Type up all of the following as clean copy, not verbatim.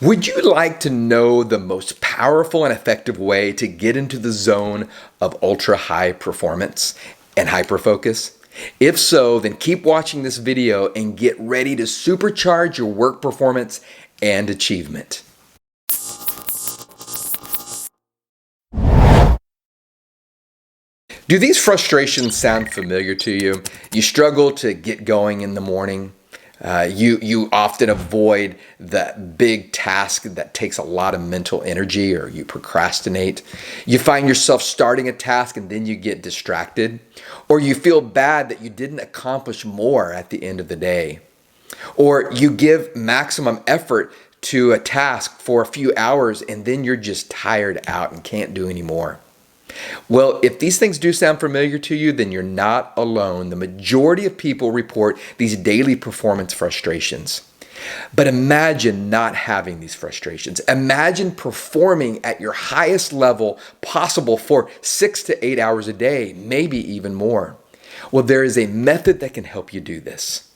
Would you like to know the most powerful and effective way to get into the zone of ultra high performance and hyperfocus? If so, then keep watching this video and get ready to supercharge your work performance and achievement. Do these frustrations sound familiar to you? You struggle to get going in the morning. You often avoid that big task that takes a lot of mental energy, or you procrastinate. You find yourself starting a task and then you get distracted, or you feel bad that you didn't accomplish more at the end of the day, or you give maximum effort to a task for a few hours and then you're just tired out and can't do any more. Well, if these things do sound familiar to you, then you're not alone. The majority of people report these daily performance frustrations. But imagine not having these frustrations. Imagine performing at your highest level possible for 6 to 8 hours a day, maybe even more. Well, there is a method that can help you do this.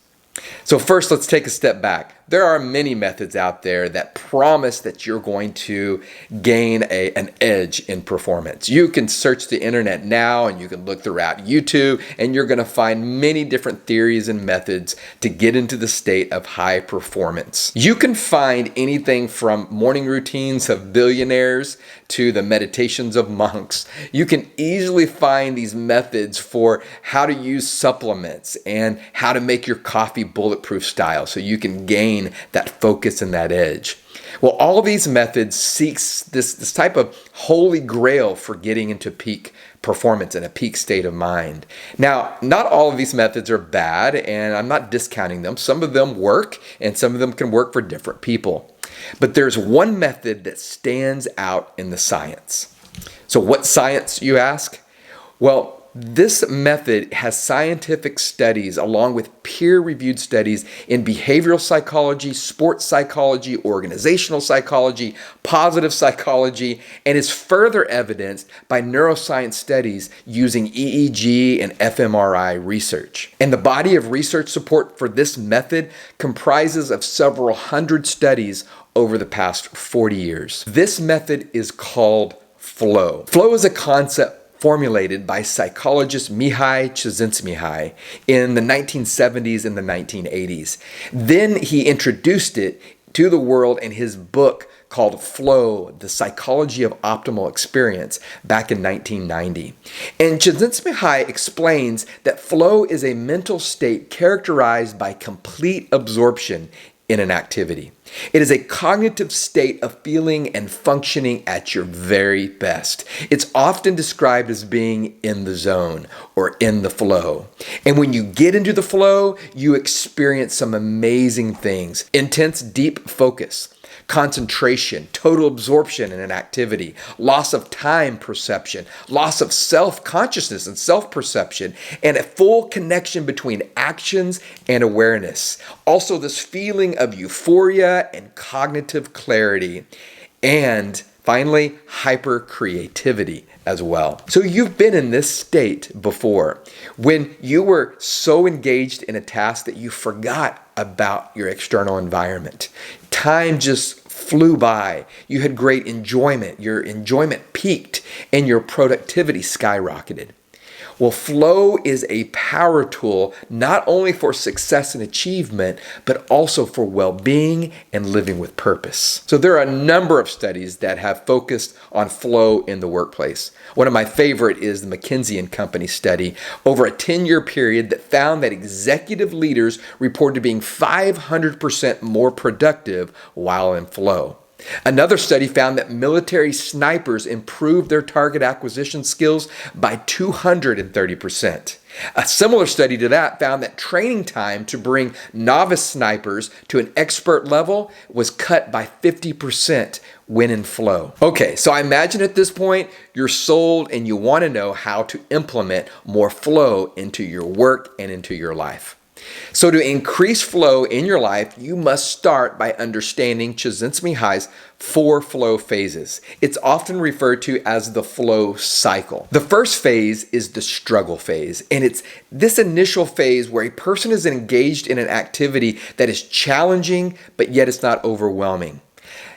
So first, let's take a step back. There are many methods out there that promise that you're going to gain an edge in performance. You can search the internet now and you can look throughout YouTube and you're going to find many different theories and methods to get into the state of high performance. You can find anything from morning routines of billionaires to the meditations of monks. You can easily find these methods for how to use supplements and how to make your coffee bulletproof style so you can gain that focus and that edge. Well, all of these methods seeks this type of holy grail for getting into peak performance and a peak state of mind. Now, not all of these methods are bad, and I'm not discounting them. Some of them work, and some of them can work for different people. But there's one method that stands out in the science. So what science, you ask? Well, this method has scientific studies along with peer-reviewed studies in behavioral psychology, sports psychology, organizational psychology, positive psychology, and is further evidenced by neuroscience studies using EEG and fMRI research. And the body of research support for this method comprises of several hundred studies over the past 40 years. This method is called flow. Flow is a concept formulated by psychologist Mihai Csikszentmihalyi in the 1970s and the 1980s. Then he introduced it to the world in his book called Flow, The Psychology of Optimal Experience, back in 1990. And Csikszentmihalyi explains that flow is a mental state characterized by complete absorption in an activity. It is a cognitive state of feeling and functioning at your very best. It's often described as being in the zone or in the flow. And when you get into the flow, you experience some amazing things. Intense, deep focus, concentration, total absorption in an activity, loss of time perception, loss of self-consciousness and self-perception, and a full connection between actions and awareness. Also, this feeling of euphoria and cognitive clarity, and finally, hyper creativity as well. So you've been in this state before when you were so engaged in a task that you forgot about your external environment. Time just flew by. You had great enjoyment. Your enjoyment peaked and your productivity skyrocketed. Well, flow is a power tool not only for success and achievement, but also for well-being and living with purpose. So there are a number of studies that have focused on flow in the workplace. One of my favorite is the McKinsey & Company study over a 10-year period that found that executive leaders reported being 500% more productive while in flow. Another study found that military snipers improved their target acquisition skills by 230%. A similar study to that found that training time to bring novice snipers to an expert level was cut by 50% when in flow. Okay, so I imagine at this point you're sold and you want to know how to implement more flow into your work and into your life. So to increase flow in your life, you must start by understanding Csikszentmihalyi's 4 flow phases. It's often referred to as the flow cycle. The first phase is the struggle phase, and it's this initial phase where a person is engaged in an activity that is challenging, but yet it's not overwhelming.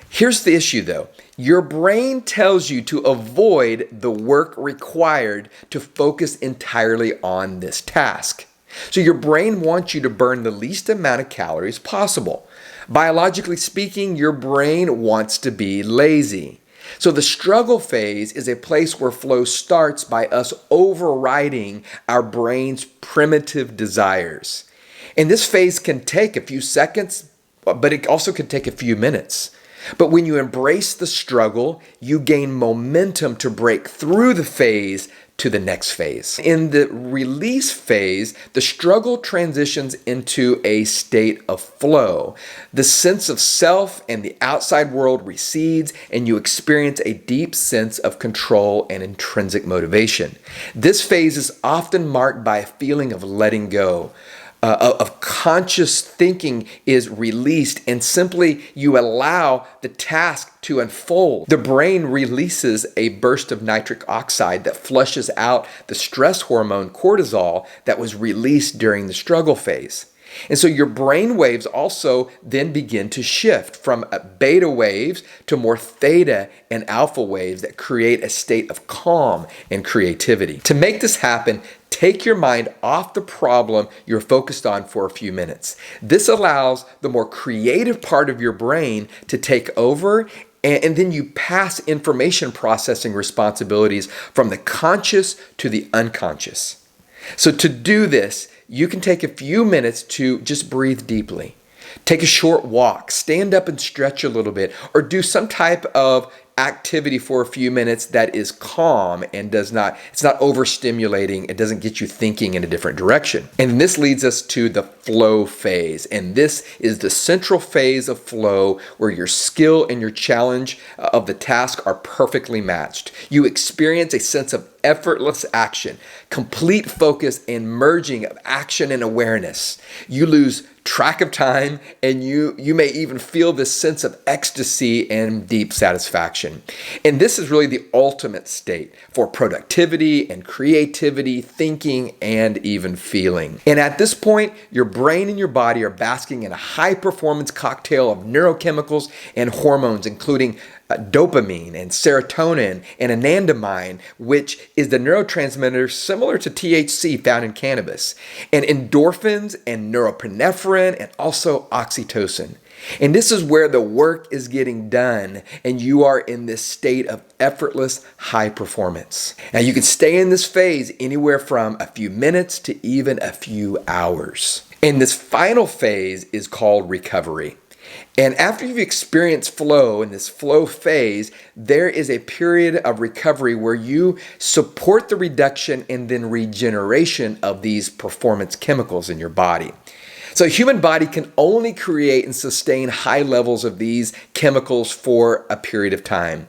Here's the issue though. Your brain tells you to avoid the work required to focus entirely on this task. So your brain wants you to burn the least amount of calories possible. Biologically speaking, your brain wants to be lazy. So the struggle phase is a place where flow starts by us overriding our brain's primitive desires. And this phase can take a few seconds, but it also can take a few minutes. But when you embrace the struggle, you gain momentum to break through the phase to the next phase. In the release phase, the struggle transitions into a state of flow. The sense of self and the outside world recedes, and you experience a deep sense of control and intrinsic motivation. This phase is often marked by a feeling of letting go. Of conscious thinking is released, and simply you allow the task to unfold. The brain releases a burst of nitric oxide that flushes out the stress hormone cortisol that was released during the struggle phase. And so your brain waves also then begin to shift from beta waves to more theta and alpha waves that create a state of calm and creativity. To make this happen, take your mind off the problem you're focused on for a few minutes. This allows the more creative part of your brain to take over, and then you pass information processing responsibilities from the conscious to the unconscious. So to do this, you can take a few minutes to just breathe deeply. Take a short walk, stand up and stretch a little bit, or do some type of activity for a few minutes that is calm and it's not overstimulating. It doesn't get you thinking in a different direction. And this leads us to the flow phase. And this is the central phase of flow where your skill and your challenge of the task are perfectly matched. You experience a sense of effortless action, complete focus, and merging of action and awareness. You lose track of time, and you may even feel this sense of ecstasy and deep satisfaction. And this is really the ultimate state for productivity and creativity, thinking, and even feeling. And at this point, your brain and your body are basking in a high-performance cocktail of neurochemicals and hormones, including dopamine and serotonin and anandamide, which is the neurotransmitter similar to THC found in cannabis, and endorphins and norepinephrine and also oxytocin. And this is where the work is getting done, and you are in this state of effortless high performance. Now you can stay in this phase anywhere from a few minutes to even a few hours. And this final phase is called recovery. And after you've experienced flow in this flow phase, there is a period of recovery where you support the reduction and then regeneration of these performance chemicals in your body. So the human body can only create and sustain high levels of these chemicals for a period of time.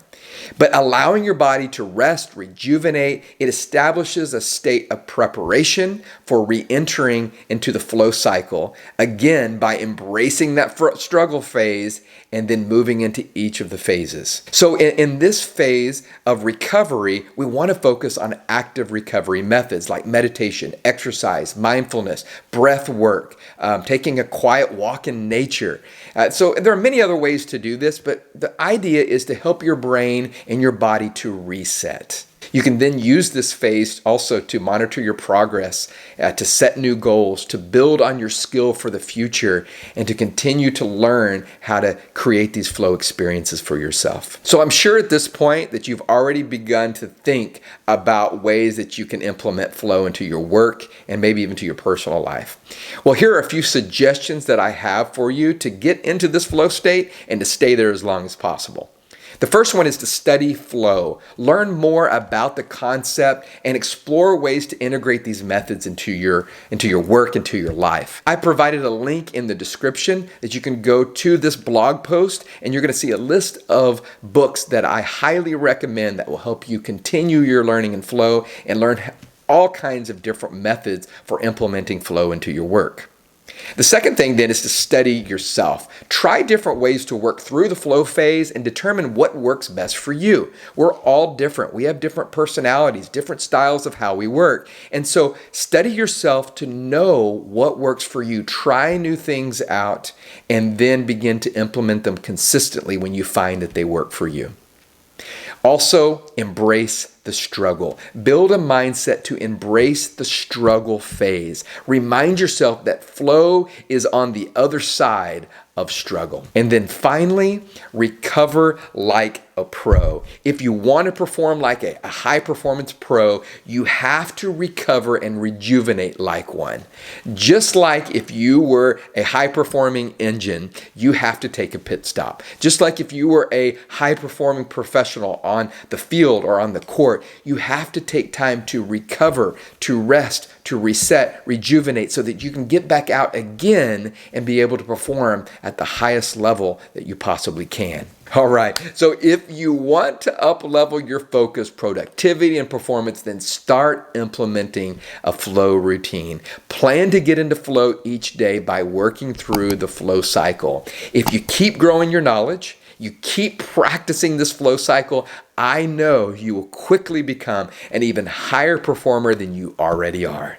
But allowing your body to rest, rejuvenate, it establishes a state of preparation for re-entering into the flow cycle, again by embracing that struggle phase and then moving into each of the phases. So in this phase of recovery, we want to focus on active recovery methods like meditation, exercise, mindfulness, breath work, taking a quiet walk in nature. So there are many other ways to do this, but the idea is to help your brain and your body to reset. You can then use this phase also to monitor your progress, to set new goals, to build on your skill for the future, and to continue to learn how to create these flow experiences for yourself. So I'm sure at this point that you've already begun to think about ways that you can implement flow into your work and maybe even to your personal life. Well, here are a few suggestions that I have for you to get into this flow state and to stay there as long as possible. The first one is to study flow. Learn more about the concept and explore ways to integrate these methods into your work, into your life. I provided a link in the description that you can go to this blog post, and you're going to see a list of books that I highly recommend that will help you continue your learning in flow and learn all kinds of different methods for implementing flow into your work. The second thing then is to study yourself. Try different ways to work through the flow phase and determine what works best for you. We're all different. We have different personalities, different styles of how we work. And so study yourself to know what works for you. Try new things out and then begin to implement them consistently when you find that they work for you. Also, embrace the struggle. Build a mindset to embrace the struggle phase. Remind yourself that flow is on the other side of struggle. And then finally, recover like a pro. If you want to perform like a high performance pro, you have to recover and rejuvenate like one. Just like if you were a high performing engine, you have to take a pit stop. Just like if you were a high performing professional on the field or on the court, you have to take time to recover, to rest, to reset, rejuvenate so that you can get back out again and be able to perform at the highest level that you possibly can. All right, so if you want to up-level your focus, productivity, and performance, then start implementing a flow routine. Plan to get into flow each day by working through the flow cycle. If you keep growing your knowledge, you keep practicing this flow cycle, I know you will quickly become an even higher performer than you already are.